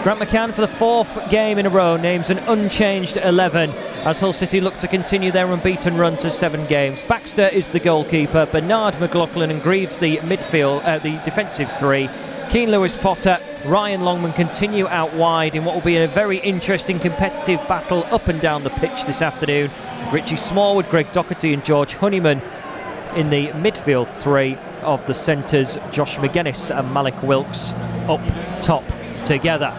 Grant McCann, for the 4th game in a row, names an unchanged 11 as Hull City look to continue their unbeaten run to 7 games. Baxter is the goalkeeper, Bernard, McLaughlin and Greaves the midfield, the defensive 3. Keane Lewis-Potter, Ryan Longman continue out wide in what will be a very interesting competitive battle up and down the pitch this afternoon. Richie Smallwood, Greg Docherty and George Honeyman in the midfield 3 of the centres. Josh McGuinness and Malik Wilkes up top together.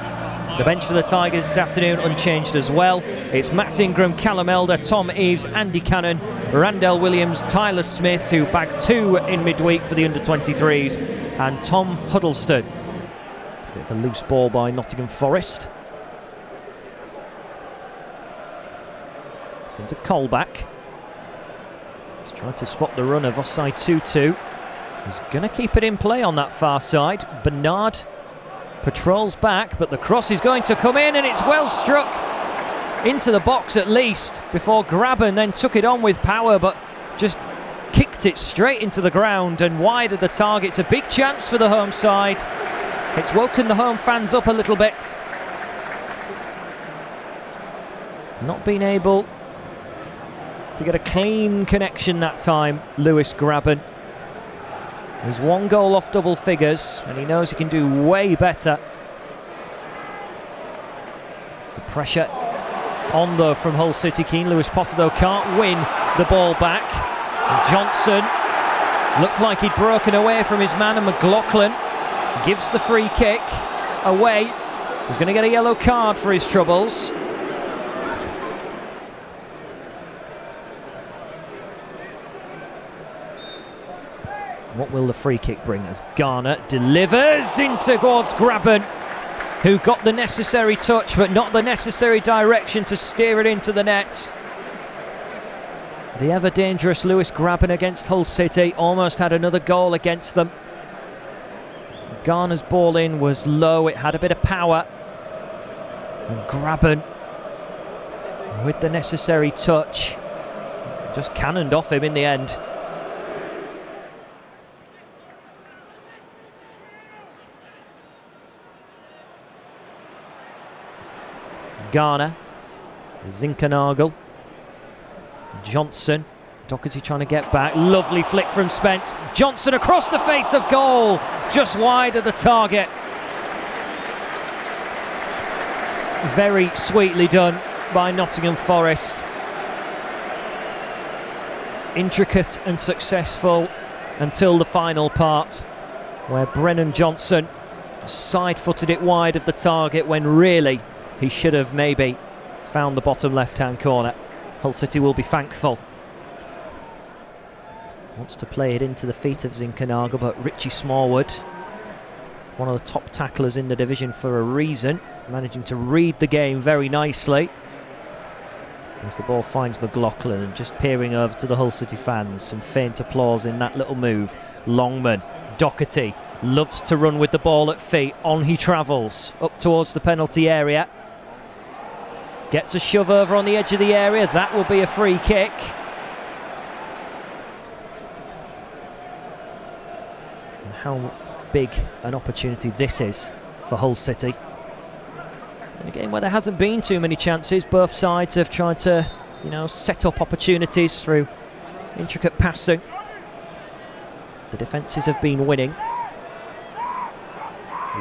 The bench for the Tigers this afternoon unchanged as well. It's Matt Ingram, Callum Elder, Tom Eaves, Andy Cannon, Randell Williams, Tyler Smith, who bagged 2 in midweek for the under-23s, and Tom Huddleston. A bit of a loose ball by Nottingham Forest. It's into Colback. He's trying to spot the run of Osai Tutu. He's going to keep it in play on that far side. Bernard patrols back, but the cross is going to come in, and it's well struck into the box at least before Grabban then took it on with power, but just kicked it straight into the ground and wide of the target. It's a big chance for the home side. It's woken the home fans up a little bit. Not being able to get a clean connection that time, Lewis Grabban. There's 1 goal off double figures, and he knows he can do way better. The pressure on though from Hull City. Keane Lewis-Potter though can't win the ball back. And Johnson looked like he'd broken away from his man, and McLaughlin gives the free kick away. He's going to get a yellow card for his troubles. What will the free kick bring as Garner delivers into towards Grabban, who got the necessary touch but not the necessary direction to steer it into the net. The ever dangerous Lewis Grabban against Hull City almost had another goal against them. Garner's ball in was low, it had a bit of power, and Grabban with the necessary touch just cannoned off him in the end. Garner, Zinkernagel, Johnson, Docherty trying to get back, lovely flick from Spence, Johnson across the face of goal, just wide of the target. Very sweetly done by Nottingham Forest. Intricate and successful until the final part, where Brennan Johnson side-footed it wide of the target when really he should have maybe found the bottom left-hand corner. Hull City will be thankful. Wants to play it into the feet of Zinkernagel, but Richie Smallwood, one of the top tacklers in the division for a reason, managing to read the game very nicely. As the ball finds McLaughlin, and just peering over to the Hull City fans, some faint applause in that little move. Longman, Docherty, loves to run with the ball at feet. On he travels, up towards the penalty area. Gets a shove over on the edge of the area. That will be a free kick. And how big an opportunity this is for Hull City. In a game where there hasn't been too many chances, both sides have tried to, set up opportunities through intricate passing. The defences have been winning.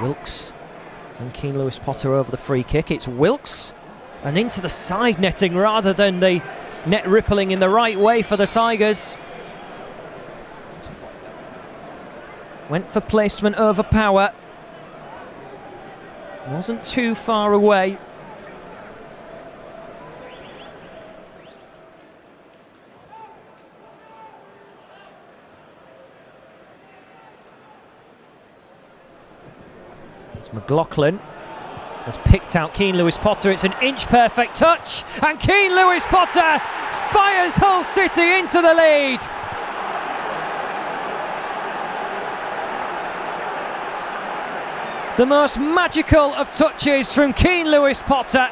Wilkes and Keane Lewis-Potter over the free kick. It's Wilkes and into the side netting rather than the net rippling in the right way for the Tigers. Went for placement over power. Wasn't too far away. It's McLaughlin has picked out Keane Lewis-Potter. It's an inch perfect touch, and Keane Lewis-Potter fires Hull City into the lead. The most magical of touches from Keane Lewis-Potter.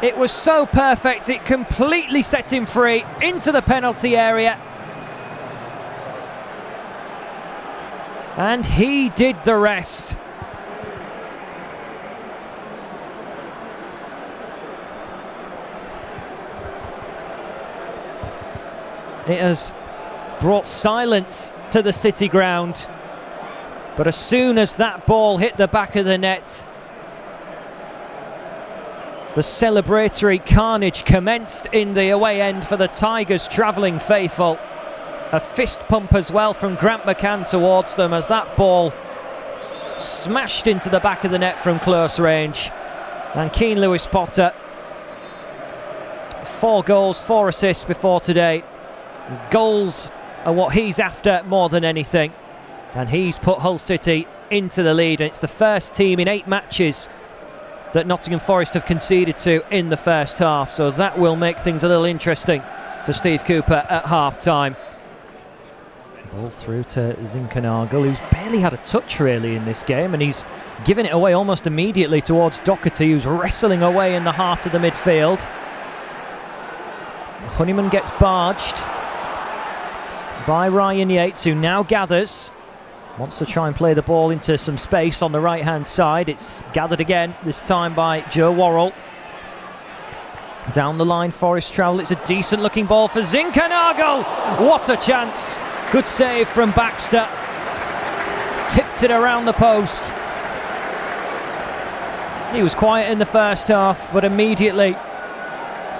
It was so perfect, it completely set him free into the penalty area. And he did the rest. It has brought silence to the City ground. But as soon as that ball hit the back of the net, the celebratory carnage commenced in the away end for the Tigers travelling faithful. A fist pump as well from Grant McCann towards them as that ball smashed into the back of the net from close range. And Keane Lewis-Potter, 4 goals, 4 assists before today. Goals are what he's after more than anything. And he's put Hull City into the lead. And it's the first team in 8 matches that Nottingham Forest have conceded to in the first half. So that will make things a little interesting for Steve Cooper at half-time. Ball through to Zinkernagel, who's barely had a touch really in this game, and he's given it away almost immediately towards Doherty, who's wrestling away in the heart of the midfield. Honeyman gets barged by Ryan Yates, who now gathers. Wants to try and play the ball into some space on the right-hand side. It's gathered again, this time by Joe Worrell. Down the line, Forest travel. It's a decent-looking ball for Zinkernagel. What a chance. Good save from Baxter. Tipped it around the post. He was quiet in the first half, but immediately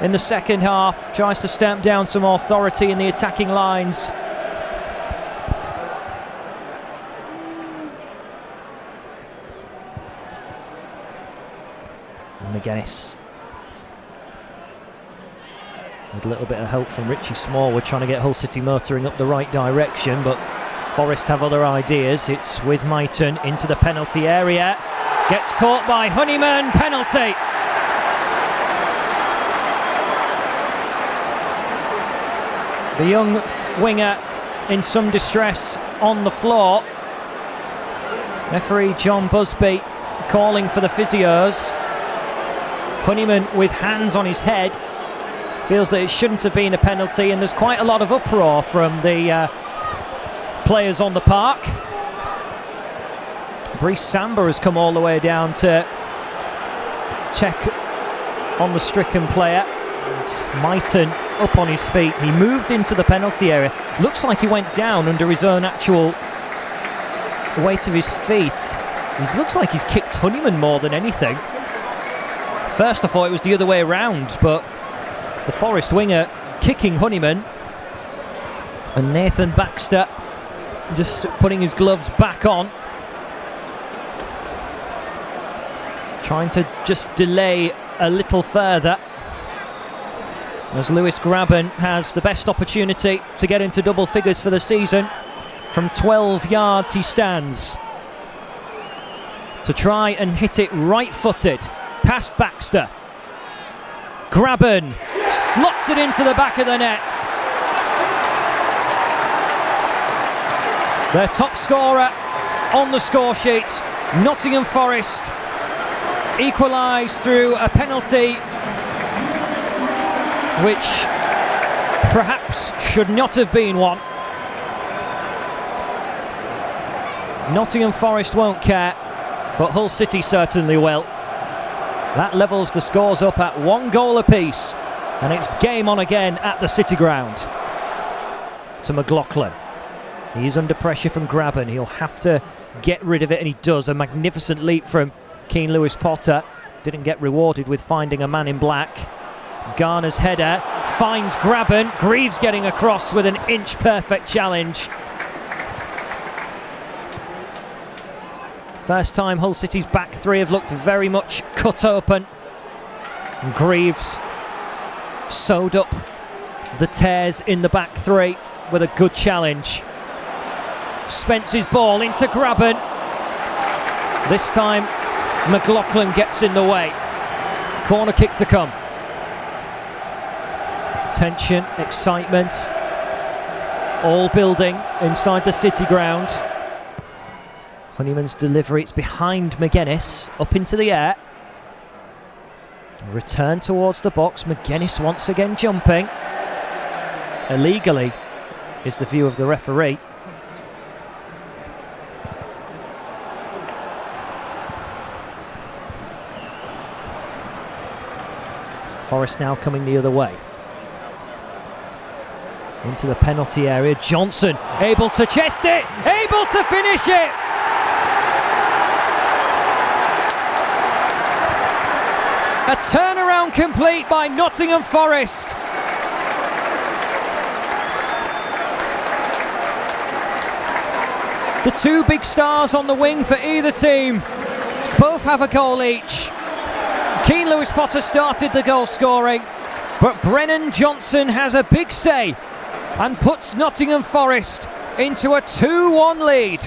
in the second half tries to stamp down some authority in the attacking lines. McGuinness. With a little bit of help from Richie Smallwood trying to get Hull City motoring up the right direction, but Forest have other ideas. It's with Myton into the penalty area. Gets caught by Honeyman. Penalty. The young winger in some distress on the floor. Referee John Busby calling for the physios. Honeyman with hands on his head. Feels that it shouldn't have been a penalty, and there's quite a lot of uproar from the players on the park. Brice Samba has come all the way down to check on the stricken player. Myton up on his feet. He moved into the penalty area. Looks like he went down under his own actual weight of his feet. He looks like he's kicked Honeyman more than anything. First I thought it was the other way around, but the Forest winger kicking Honeyman, and Nathan Baxter just putting his gloves back on, trying to just delay a little further, as Lewis Grabban has the best opportunity to get into double figures for the season. From 12 yards he stands to try and hit it right-footed past Baxter. Grabban slots it into the back of the net. Their top scorer on the score sheet. Nottingham Forest equalise through a penalty which perhaps should not have been one. Nottingham Forest won't care, but Hull City certainly will. That levels the scores up at 1 goal apiece, and it's game on again at the City ground. To McLaughlin. He's under pressure from Grabban. He'll have to get rid of it, and he does. A magnificent leap from Keane Lewis-Potter. Didn't get rewarded with finding a man in black. Garner's header finds Grabban. Greaves getting across with an inch-perfect challenge. First time Hull City's back three have looked very much cut open. And Greaves sewed up the tears in the back three with a good challenge. Spence's ball into Grabban. This time McLaughlin gets in the way. Corner kick to come. Tension, excitement, all building inside the City ground. Honeyman's delivery, it's behind McGuinness, up into the air. Return towards the box, McGuinness once again jumping. Illegally is the view of the referee. Forest now coming the other way. Into the penalty area. Johnson able to chest it, able to finish it. A turnaround complete by Nottingham Forest. The two big stars on the wing for either team both have a goal each. Keane Lewis-Potter started the goal scoring, but Brennan Johnson has a big say and puts Nottingham Forest into a 2-1 lead.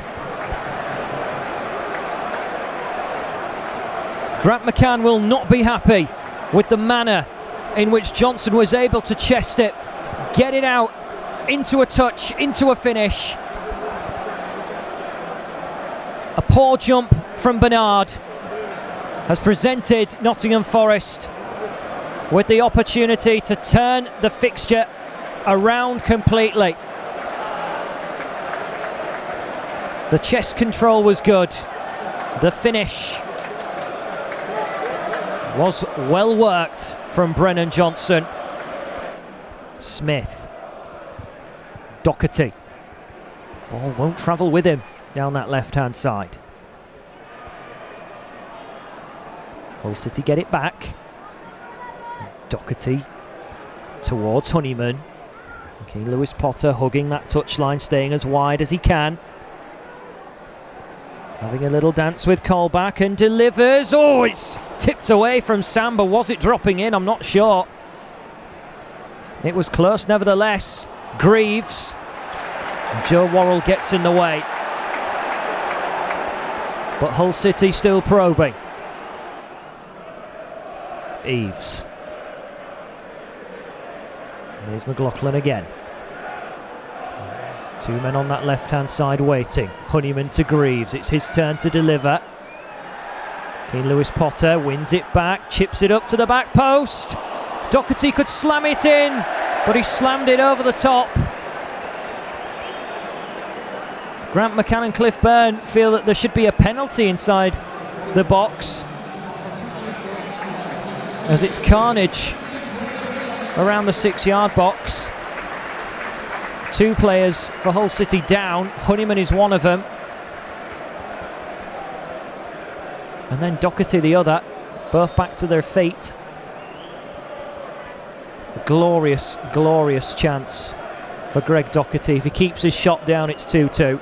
Grant McCann will not be happy with the manner in which Johnson was able to chest it, get it out, into a touch, into a finish. A poor jump from Bernard has presented Nottingham Forest with the opportunity to turn the fixture around completely. The chest control was good. The finish was well worked from Brennan Johnson. Smith. Doherty. Ball won't travel with him down that left-hand side. Hull City get it back. Doherty towards Honeyman. Keane Lewis-Potter hugging that touchline, staying as wide as he can. Having a little dance with Colback and delivers. Oh, it's tipped away from Samba. Was it dropping in? I'm not sure. It was close nevertheless. Greaves. Joe Worrell gets in the way. But Hull City still probing. Eves. Here's McLaughlin again. Two men on that left-hand side waiting. Honeyman to Greaves. It's his turn to deliver. Keane Lewis-Potter wins it back, chips it up to the back post. Doherty could slam it in, but he slammed it over the top. Grant McCann and Cliff Byrne feel that there should be a penalty inside the box, as it's carnage around the 6-yard box. Two players for Hull City down. Honeyman is one of them. And then Doherty the other. Both back to their feet. A glorious, glorious chance for Greg Doherty. If he keeps his shot down, it's 2-2.